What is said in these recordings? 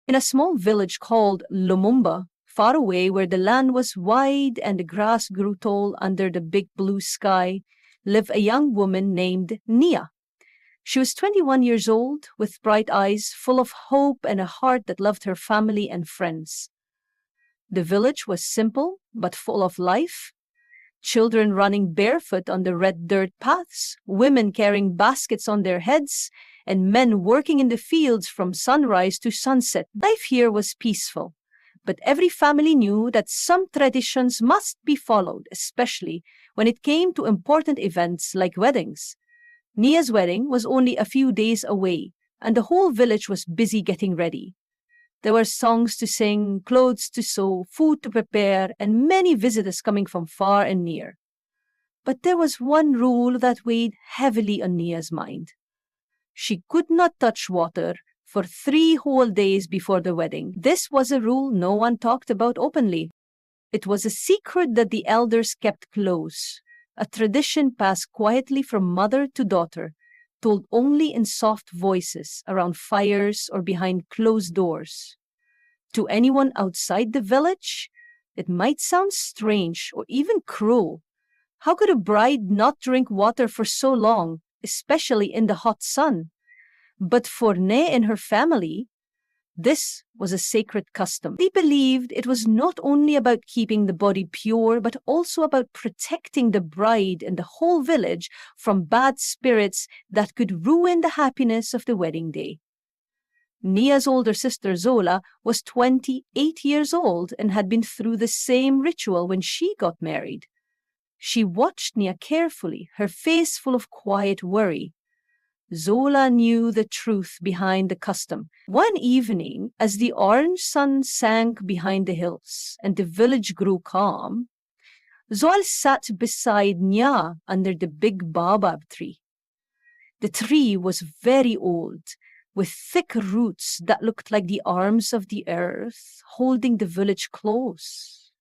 In a small village called Lumumba, far away where the land was wide and the grass grew tall under the big blue sky, lived a young woman named Nia. She was 21 years old, with bright eyes, full of hope and a heart that loved her family and friends. The village was simple but full of life. Children running barefoot on the red dirt paths, women carrying baskets on their heads, and men working in the fields from sunrise to sunset. Life here was peaceful, but every family knew that some traditions must be followed, especially when it came to important events like weddings. Nia's wedding was only a few days away, and the whole village was busy getting ready. There were songs to sing, clothes to sew, food to prepare, and many visitors coming from far and near. But there was one rule that weighed heavily on Nia's mind. She could not touch water for 3 whole days before the wedding. This was a rule no one talked about openly. It was a secret that the elders kept close, a tradition passed quietly from mother to daughter, told only in soft voices around fires or behind closed doors. To anyone outside the village, it might sound strange or even cruel. How could a bride not drink water for so long, especially in the hot sun? But for Ne and her family, this was a sacred custom. They believed it was not only about keeping the body pure, but also about protecting the bride and the whole village from bad spirits that could ruin the happiness of the wedding day. Nia's older sister Zola was 28 years old and had been through the same ritual when she got married. She watched Nia carefully, her face full of quiet worry. Zola knew the truth behind the custom. One evening, as the orange sun sank behind the hills and the village grew calm, Zola sat beside Nia under the big baobab tree. The tree was very old, with thick roots that looked like the arms of the earth, holding the village close.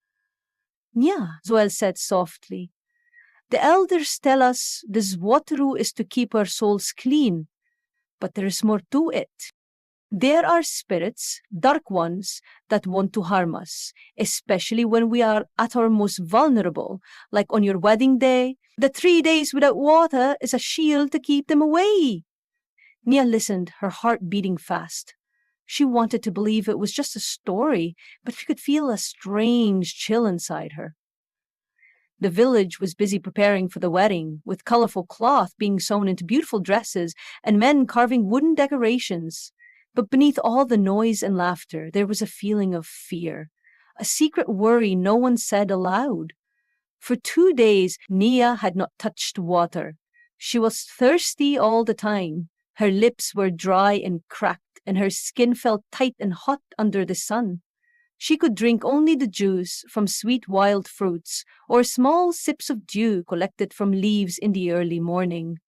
"Nia," Zoel said softly, "the elders tell us this Wataru is to keep our souls clean, but there is more to it. There are spirits, dark ones, that want to harm us, especially when we are at our most vulnerable, like on your wedding day. The 3 days without water is a shield to keep them away." Nia listened, her heart beating fast. She wanted to believe it was just a story, but she could feel a strange chill inside her. The village was busy preparing for the wedding, with colorful cloth being sewn into beautiful dresses and men carving wooden decorations. But beneath all the noise and laughter, there was a feeling of fear, a secret worry no one said aloud. For 2 days, Nia had not touched water. She was thirsty all the time. Her lips were dry and cracked, and her skin felt tight and hot under the sun. She could drink only the juice from sweet wild fruits or small sips of dew collected from leaves in the early morning.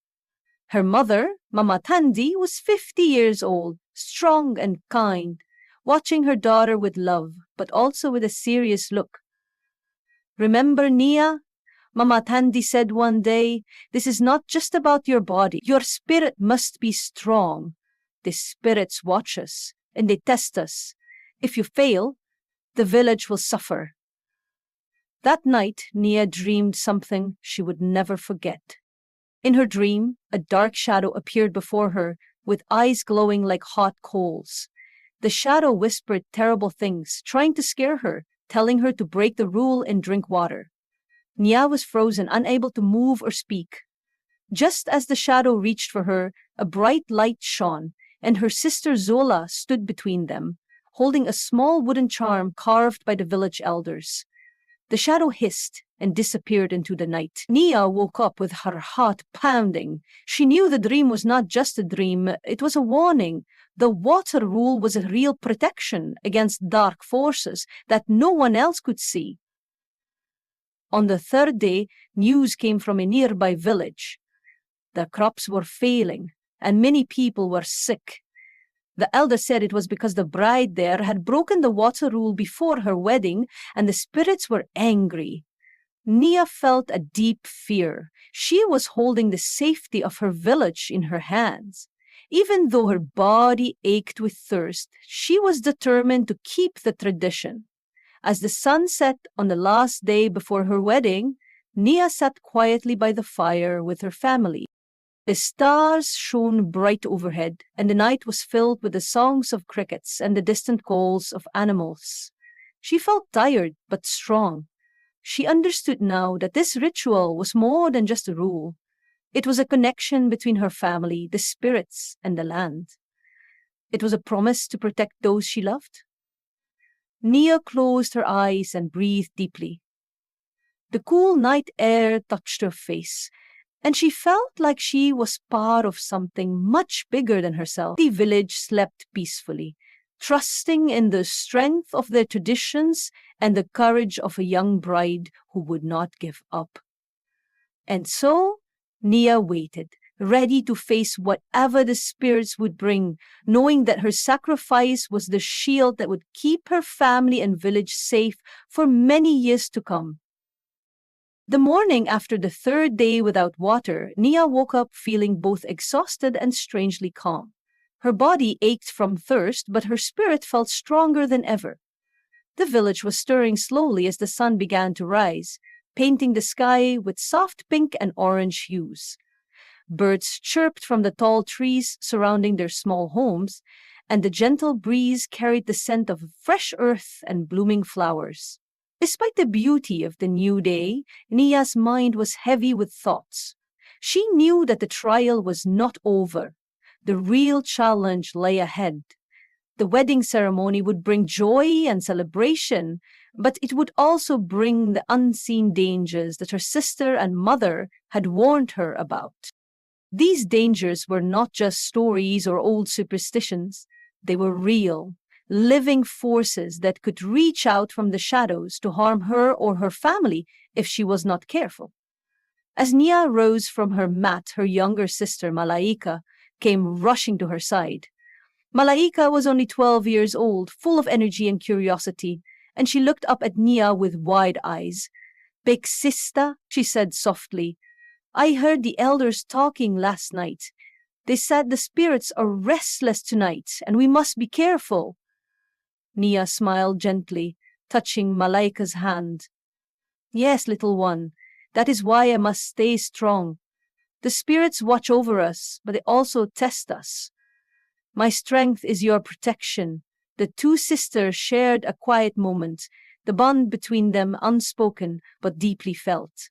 Her mother, Mama Tandi, was 50 years old, strong and kind, watching her daughter with love, but also with a serious look. "Remember, Nia?" Mama Tandi said one day, "This is not just about your body. Your spirit must be strong. The spirits watch us, and they test us. If you fail, the village will suffer." That night, Nia dreamed something she would never forget. In her dream, a dark shadow appeared before her, with eyes glowing like hot coals. The shadow whispered terrible things, trying to scare her, telling her to break the rule and drink water. Nia was frozen, unable to move or speak. Just as the shadow reached for her, a bright light shone, and her sister Zola stood between them, holding a small wooden charm carved by the village elders. The shadow hissed and disappeared into the night. Nia woke up with her heart pounding. She knew the dream was not just a dream, it was a warning. The water rule was a real protection against dark forces that no one else could see. On the 3rd day, news came from a nearby village. The crops were failing, and many people were sick. The elder said it was because the bride there had broken the water rule before her wedding, and the spirits were angry. Nia felt a deep fear. She was holding the safety of her village in her hands. Even though her body ached with thirst, she was determined to keep the tradition. As the sun set on the last day before her wedding, Nia sat quietly by the fire with her family. The stars shone bright overhead, and the night was filled with the songs of crickets and the distant calls of animals. She felt tired but strong. She understood now that this ritual was more than just a rule. It was a connection between her family, the spirits, and the land. It was a promise to protect those she loved. Nia closed her eyes and breathed deeply. The cool night air touched her face, and she felt like she was part of something much bigger than herself. The village slept peacefully, trusting in the strength of their traditions and the courage of a young bride who would not give up. And so, Nia waited, ready to face whatever the spirits would bring, knowing that her sacrifice was the shield that would keep her family and village safe for many years to come. The morning after the third day without water, Nia woke up feeling both exhausted and strangely calm. Her body ached from thirst, but her spirit felt stronger than ever. The village was stirring slowly as the sun began to rise, painting the sky with soft pink and orange hues. Birds chirped from the tall trees surrounding their small homes, and the gentle breeze carried the scent of fresh earth and blooming flowers. Despite the beauty of the new day, Nia's mind was heavy with thoughts. She knew that the trial was not over. The real challenge lay ahead. The wedding ceremony would bring joy and celebration, but it would also bring the unseen dangers that her sister and mother had warned her about. These dangers were not just stories or old superstitions. They were real, living forces that could reach out from the shadows to harm her or her family if she was not careful. As Nia rose from her mat, her younger sister, Malaika, came rushing to her side. Malaika was only 12 years old, full of energy and curiosity, and she looked up at Nia with wide eyes. "Big sister," she said softly, "I heard the elders talking last night. They said the spirits are restless tonight, and we must be careful." Nia smiled gently, touching Malaika's hand. "Yes, little one, that is why I must stay strong. The spirits watch over us, but they also test us. My strength is your protection." The two sisters shared a quiet moment, the bond between them unspoken but deeply felt.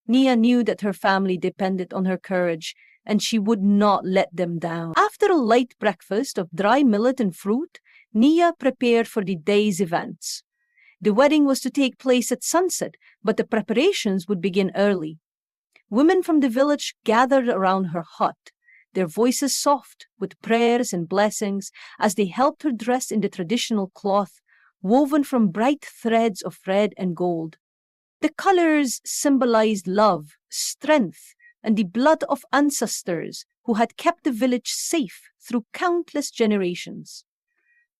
Nia knew that her family depended on her courage, and she would not let them down. After a light breakfast of dry millet and fruit, Nia prepared for the day's events. The wedding was to take place at sunset, but the preparations would begin early. Women from the village gathered around her hut, their voices soft with prayers and blessings as they helped her dress in the traditional cloth woven from bright threads of red and gold. The colors symbolized love, strength, and the blood of ancestors who had kept the village safe through countless generations.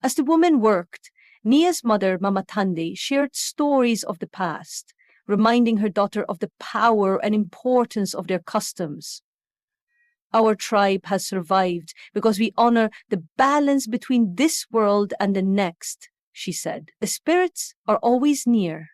As the women worked, Nia's mother, Mama Tande, shared stories of the past, reminding her daughter of the power and importance of their customs. "Our tribe has survived because we honor the balance between this world and the next," she said. "The spirits are always near.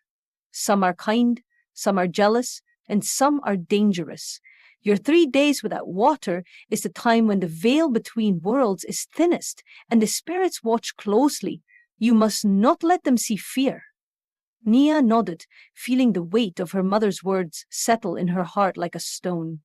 Some are kind, some are jealous, and some are dangerous. Your 3 days without water is the time when the veil between worlds is thinnest, and the spirits watch closely. You must not let them see fear." Nia nodded, feeling the weight of her mother's words settle in her heart like a stone.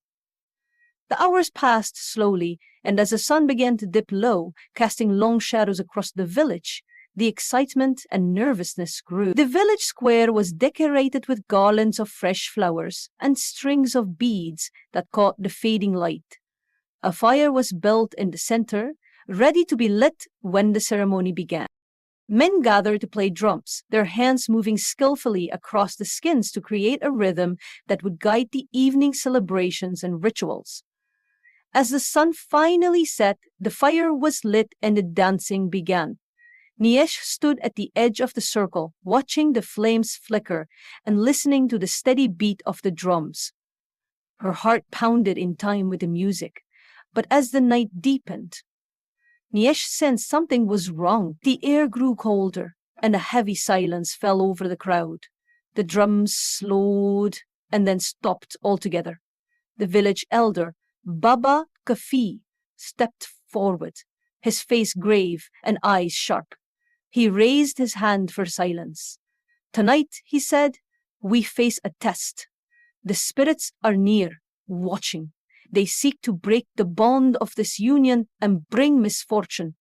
The hours passed slowly, and as the sun began to dip low, casting long shadows across the village, the excitement and nervousness grew. The village square was decorated with garlands of fresh flowers and strings of beads that caught the fading light. A fire was built in the center, ready to be lit when the ceremony began. Men gathered to play drums, their hands moving skillfully across the skins to create a rhythm that would guide the evening celebrations and rituals. As the sun finally set, the fire was lit and the dancing began. Niesh stood at the edge of the circle, watching the flames flicker and listening to the steady beat of the drums. Her heart pounded in time with the music. But as the night deepened, Niesh sensed something was wrong. The air grew colder, and a heavy silence fell over the crowd. The drums slowed and then stopped altogether. The village elder, Baba Kafi, stepped forward, his face grave and eyes sharp. He raised his hand for silence. "Tonight," he said, "we face a test. The spirits are near, watching. They seek to break the bond of this union and bring misfortune."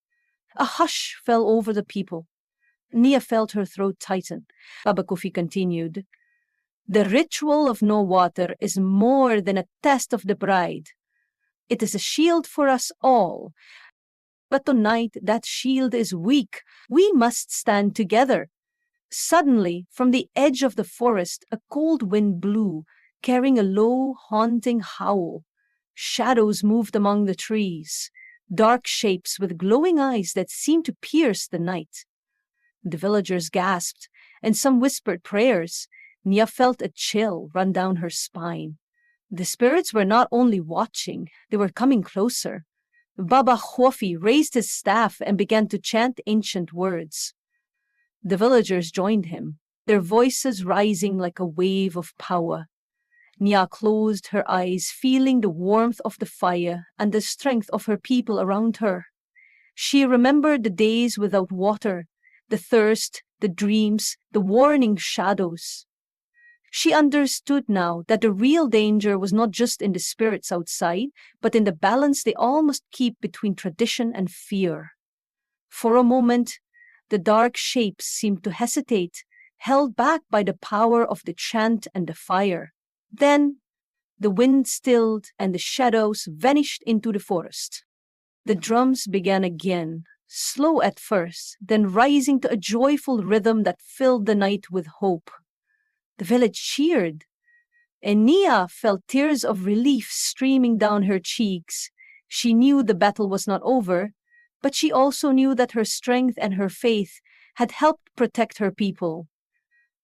A hush fell over the people. Nia felt her throat tighten. Baba Kofi continued, "The ritual of no water is more than a test of the bride. It is a shield for us all. But tonight that shield is weak. We must stand together." Suddenly, from the edge of the forest, a cold wind blew, carrying a low, haunting howl. Shadows moved among the trees, dark shapes with glowing eyes that seemed to pierce the night. The villagers gasped, and some whispered prayers. Nia felt a chill run down her spine. The spirits were not only watching, they were coming closer. Baba Khwafi raised his staff and began to chant ancient words. The villagers joined him, their voices rising like a wave of power. Nia closed her eyes, feeling the warmth of the fire and the strength of her people around her. She remembered the days without water, the thirst, the dreams, the warning shadows. She understood now that the real danger was not just in the spirits outside, but in the balance they all must keep between tradition and fear. For a moment, the dark shapes seemed to hesitate, held back by the power of the chant and the fire. Then, the wind stilled and the shadows vanished into the forest. The drums began again, slow at first, then rising to a joyful rhythm that filled the night with hope. The village cheered, and Nia felt tears of relief streaming down her cheeks. She knew the battle was not over, but she also knew that her strength and her faith had helped protect her people.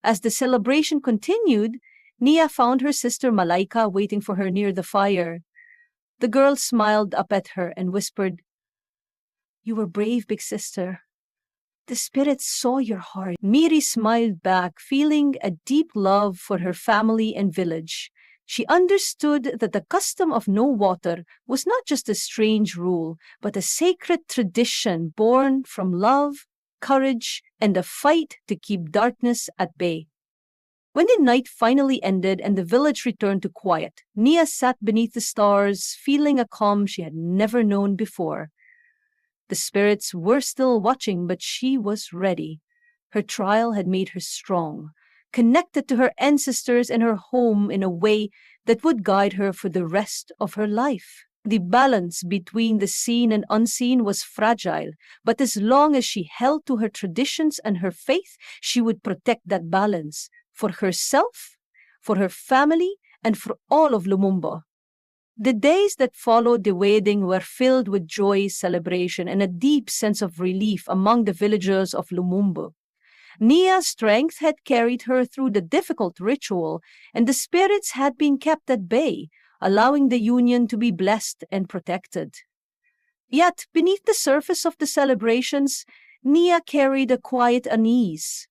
As the celebration continued, Nia found her sister Malaika waiting for her near the fire. The girl smiled up at her and whispered, "You were brave, big sister. The spirits saw your heart." Miri smiled back, feeling a deep love for her family and village. She understood that the custom of no water was not just a strange rule, but a sacred tradition born from love, courage, and the fight to keep darkness at bay. When the night finally ended and the village returned to quiet, Nia sat beneath the stars, feeling a calm she had never known before. The spirits were still watching, but she was ready. Her trial had made her strong, connected to her ancestors and her home in a way that would guide her for the rest of her life. The balance between the seen and unseen was fragile, but as long as she held to her traditions and her faith, she would protect that balance for herself, for her family, and for all of Lumumba. The days that followed the wedding were filled with joy, celebration, and a deep sense of relief among the villagers of Lumumba. Nia's strength had carried her through the difficult ritual, and the spirits had been kept at bay, allowing the union to be blessed and protected. Yet, beneath the surface of the celebrations, Nia carried a quiet unease.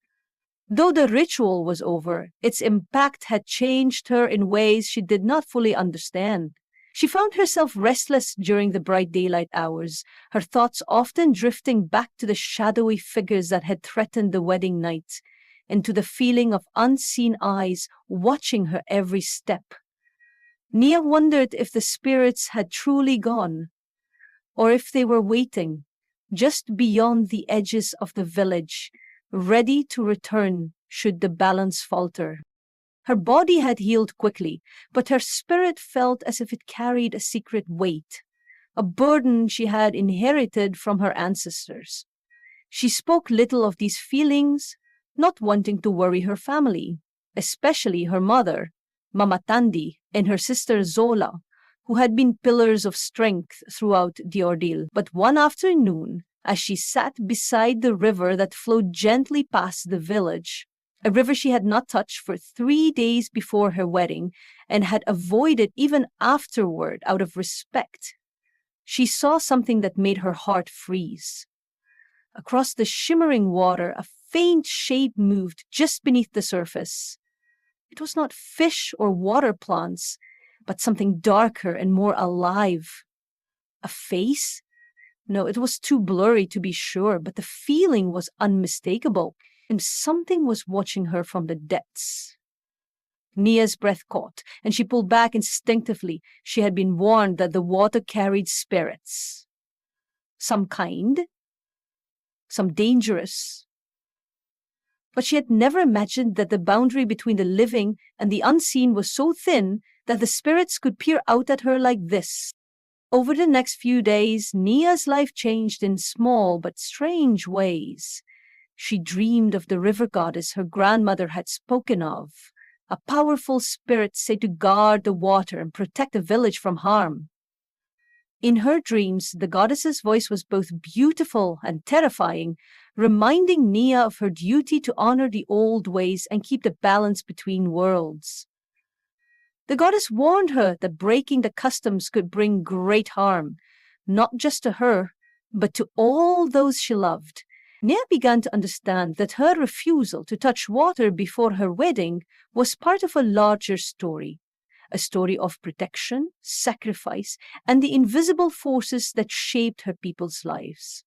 Though the ritual was over, its impact had changed her in ways she did not fully understand. She found herself restless during the bright daylight hours, her thoughts often drifting back to the shadowy figures that had threatened the wedding night, and to the feeling of unseen eyes watching her every step. Nia wondered if the spirits had truly gone, or if they were waiting, just beyond the edges of the village, ready to return should the balance falter. Her body had healed quickly, but her spirit felt as if it carried a secret weight, a burden she had inherited from her ancestors. She spoke little of these feelings, not wanting to worry her family, especially her mother, Mama Tandi, and her sister Zola, who had been pillars of strength throughout the ordeal. But one afternoon, as she sat beside the river that flowed gently past the village, a river she had not touched for 3 days before her wedding and had avoided even afterward out of respect, she saw something that made her heart freeze. Across the shimmering water, a faint shape moved just beneath the surface. It was not fish or water plants, but something darker and more alive. A face? No, it was too blurry to be sure, but the feeling was unmistakable, and something was watching her from the depths. Nia's breath caught, and she pulled back instinctively. She had been warned that the water carried spirits. Some kind, some dangerous. But she had never imagined that the boundary between the living and the unseen was so thin that the spirits could peer out at her like this. Over the next few days, Nia's life changed in small but strange ways. She dreamed of the river goddess her grandmother had spoken of, a powerful spirit said to guard the water and protect the village from harm. In her dreams, the goddess's voice was both beautiful and terrifying, reminding Nia of her duty to honor the old ways and keep the balance between worlds. The goddess warned her that breaking the customs could bring great harm, not just to her, but to all those she loved. Nia began to understand that her refusal to touch water before her wedding was part of a larger story, a story of protection, sacrifice, and the invisible forces that shaped her people's lives.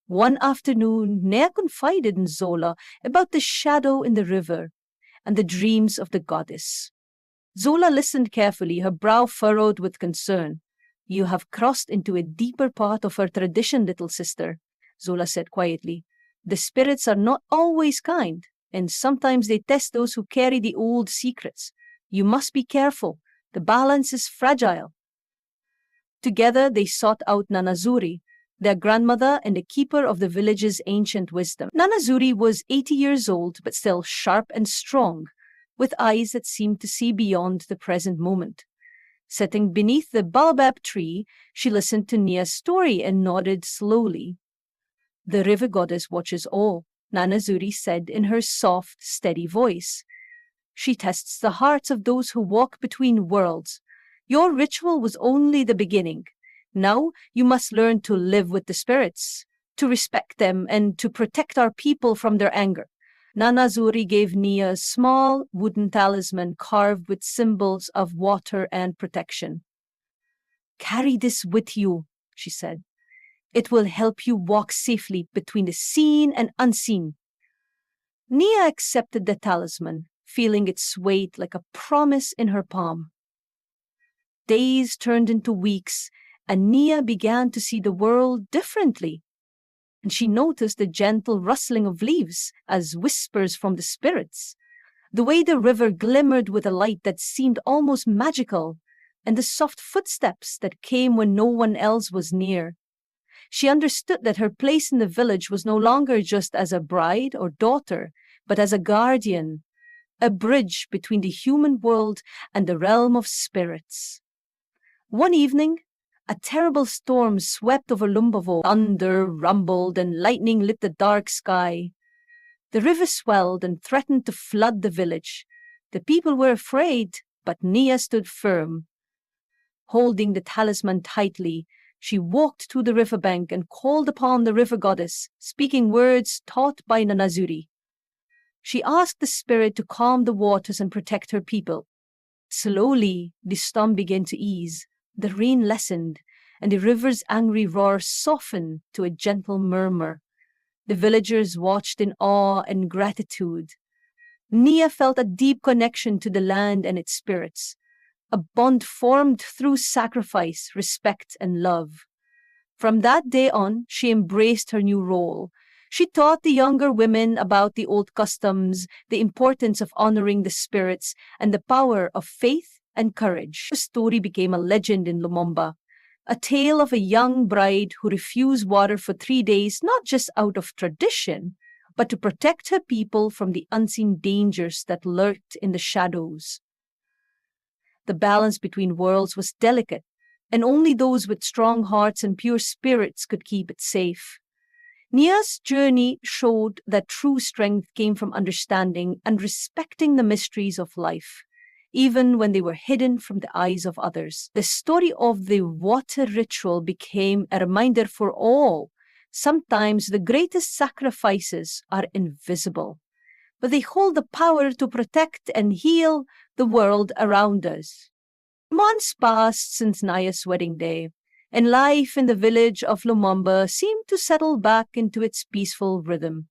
One afternoon, Nia confided in Zola about the shadow in the river and the dreams of the goddess. Zola listened carefully, her brow furrowed with concern. "You have crossed into a deeper part of our tradition, little sister," Zola said quietly. "The spirits are not always kind, and sometimes they test those who carry the old secrets. You must be careful. The balance is fragile." Together they sought out Nanazuri, their grandmother and the keeper of the village's ancient wisdom. Nanazuri was 80 years old, but still sharp and strong, with eyes that seemed to see beyond the present moment. Sitting beneath the baobab tree, she listened to Nia's story and nodded slowly. "The river goddess watches all," Nanazuri said in her soft, steady voice. "She tests the hearts of those who walk between worlds. Your ritual was only the beginning. Now you must learn to live with the spirits, to respect them, and to protect our people from their anger." Nanazuri gave Nia a small wooden talisman carved with symbols of water and protection. "Carry this with you," she said. "It will help you walk safely between the seen and unseen." Nia accepted the talisman, feeling its weight like a promise in her palm. Days turned into weeks, and Nia began to see the world differently. And she noticed the gentle rustling of leaves as whispers from the spirits, the way the river glimmered with a light that seemed almost magical, and the soft footsteps that came when no one else was near. She understood that her place in the village was no longer just as a bride or daughter, but as a guardian, a bridge between the human world and the realm of spirits. One evening, a terrible storm swept over Lumba. Thunder rumbled and lightning lit the dark sky. The river swelled and threatened to flood the village. The people were afraid, but Nia stood firm. Holding the talisman tightly, she walked to the riverbank and called upon the river goddess, speaking words taught by Nanazuri. She asked the spirit to calm the waters and protect her people. Slowly, the storm began to ease. The rain lessened, and the river's angry roar softened to a gentle murmur. The villagers watched in awe and gratitude. Nia felt a deep connection to the land and its spirits, a bond formed through sacrifice, respect, and love. From that day on, she embraced her new role. She taught the younger women about the old customs, the importance of honoring the spirits, and the power of faith and courage. The story became a legend in Lumumba, a tale of a young bride who refused water for 3 days, not just out of tradition, but to protect her people from the unseen dangers that lurked in the shadows. The balance between worlds was delicate, and only those with strong hearts and pure spirits could keep it safe. Nia's journey showed that true strength came from understanding and respecting the mysteries of life. even when they were hidden from the eyes of others. The story of the water ritual became a reminder for all. Sometimes the greatest sacrifices are invisible, but they hold the power to protect and heal the world around us. Months passed since Naya's wedding day, and life in the village of Lumumba seemed to settle back into its peaceful rhythm.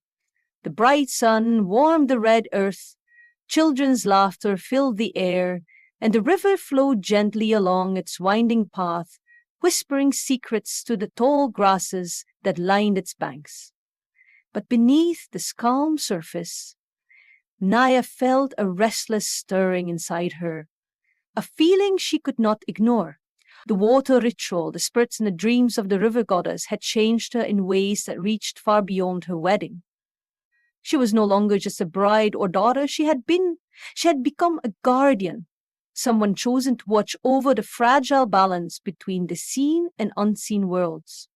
The bright sun warmed the red earth, children's laughter filled the air, and the river flowed gently along its winding path, whispering secrets to the tall grasses that lined its banks. But beneath this calm surface, Naya felt a restless stirring inside her, a feeling she could not ignore. The water ritual, the spirits and the dreams of the river goddess had changed her in ways that reached far beyond her wedding. She was no longer just a bride or daughter. She had become a guardian, someone chosen to watch over the fragile balance between the seen and unseen worlds.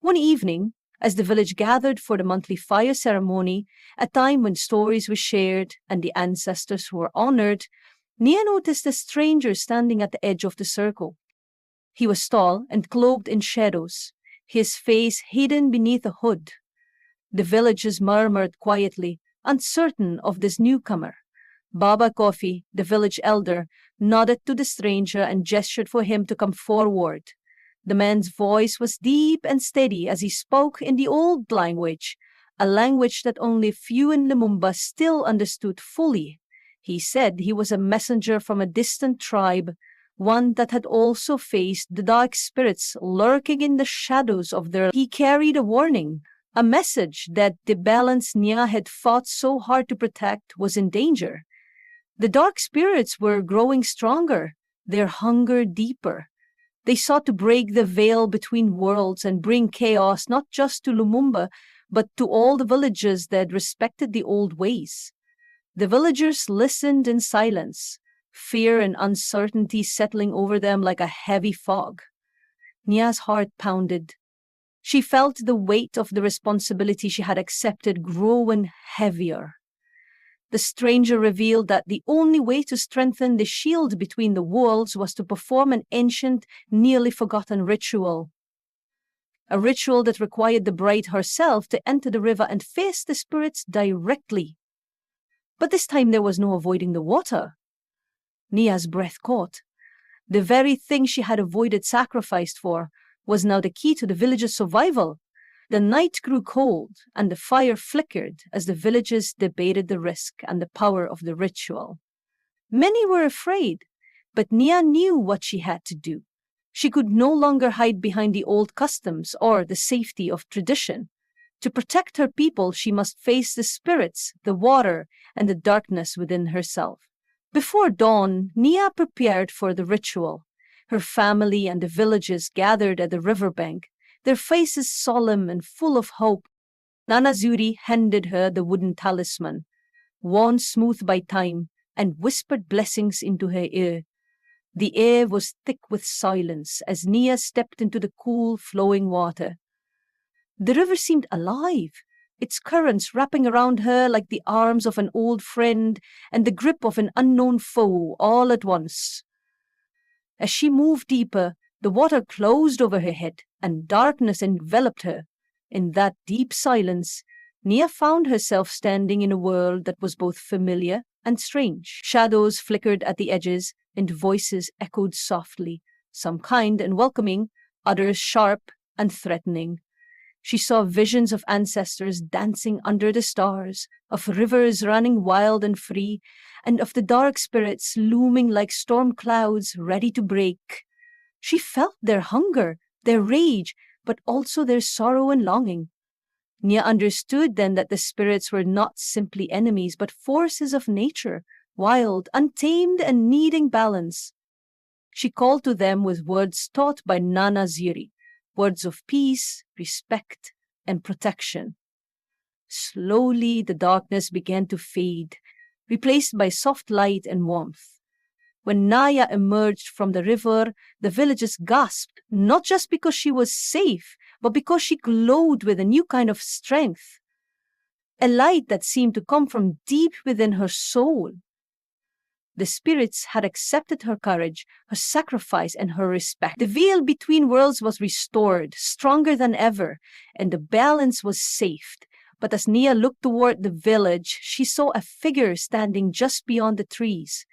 One evening, as the village gathered for the monthly fire ceremony, a time when stories were shared and the ancestors were honored, Nia noticed a stranger standing at the edge of the circle. He was tall and cloaked in shadows, his face hidden beneath a hood. The villagers murmured quietly, uncertain of this newcomer. Baba Kofi, the village elder, nodded to the stranger and gestured for him to come forward. The man's voice was deep and steady as he spoke in the old language, a language that only few in Lumumba still understood fully. He said he was a messenger from a distant tribe, one that had also faced the dark spirits lurking in the shadows of their... He carried a warning, a message that the balance Nia had fought so hard to protect was in danger. The dark spirits were growing stronger, their hunger deeper. They sought to break the veil between worlds and bring chaos not just to Lumumba, but to all the villages that respected the old ways. The villagers listened in silence, fear and uncertainty settling over them like a heavy fog. Nia's heart pounded. She felt the weight of the responsibility she had accepted growing heavier. The stranger revealed that the only way to strengthen the shield between the worlds was to perform an ancient, nearly forgotten ritual. A ritual that required the bride herself to enter the river and face the spirits directly. But this time there was no avoiding the water. Nia's breath caught. The very thing she had avoided sacrificed for was now the key to the village's survival. The night grew cold, and the fire flickered as the villagers debated the risk and the power of the ritual. Many were afraid, but Nia knew what she had to do. She could no longer hide behind the old customs or the safety of tradition. To protect her people, she must face the spirits, the water, and the darkness within herself. Before dawn, Nia prepared for the ritual. Her family and the villagers gathered at the riverbank, their faces solemn and full of hope. Nana Zuri handed her the wooden talisman, worn smooth by time, and whispered blessings into her ear. The air was thick with silence as Nia stepped into the cool, flowing water. The river seemed alive, its currents wrapping around her like the arms of an old friend and the grip of an unknown foe all at once. As she moved deeper, the water closed over her head and darkness enveloped her. In that deep silence, Nia found herself standing in a world that was both familiar and strange. Shadows flickered at the edges and voices echoed softly, some kind and welcoming, others sharp and threatening. She saw visions of ancestors dancing under the stars, of rivers running wild and free, and of the dark spirits looming like storm clouds ready to break. She felt their hunger, their rage, but also their sorrow and longing. Nia understood then that the spirits were not simply enemies, but forces of nature, wild, untamed, and needing balance. She called to them with words taught by Nana Ziri, words of peace, respect, and protection. Slowly, the darkness began to fade, replaced by soft light and warmth. When Naya emerged from the river, the villagers gasped, not just because she was safe, but because she glowed with a new kind of strength, a light that seemed to come from deep within her soul. The spirits had accepted her courage, her sacrifice, and her respect. The veil between worlds was restored, stronger than ever, and the balance was saved. But as Nia looked toward the village, she saw a figure standing just beyond the trees,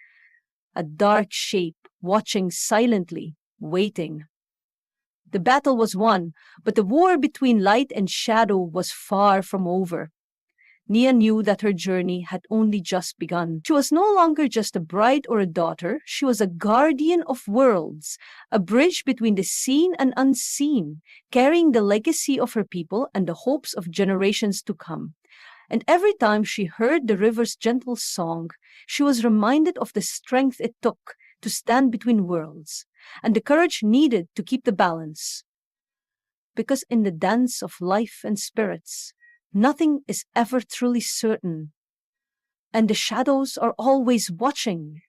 a dark shape watching silently, waiting. The battle was won, but the war between light and shadow was far from over. Nia knew that her journey had only just begun. She was no longer just a bride or a daughter. She was a guardian of worlds, a bridge between the seen and unseen, carrying the legacy of her people and the hopes of generations to come. And every time she heard the river's gentle song, she was reminded of the strength it took to stand between worlds and the courage needed to keep the balance. Because in the dance of life and spirits, nothing is ever truly certain, and the shadows are always watching.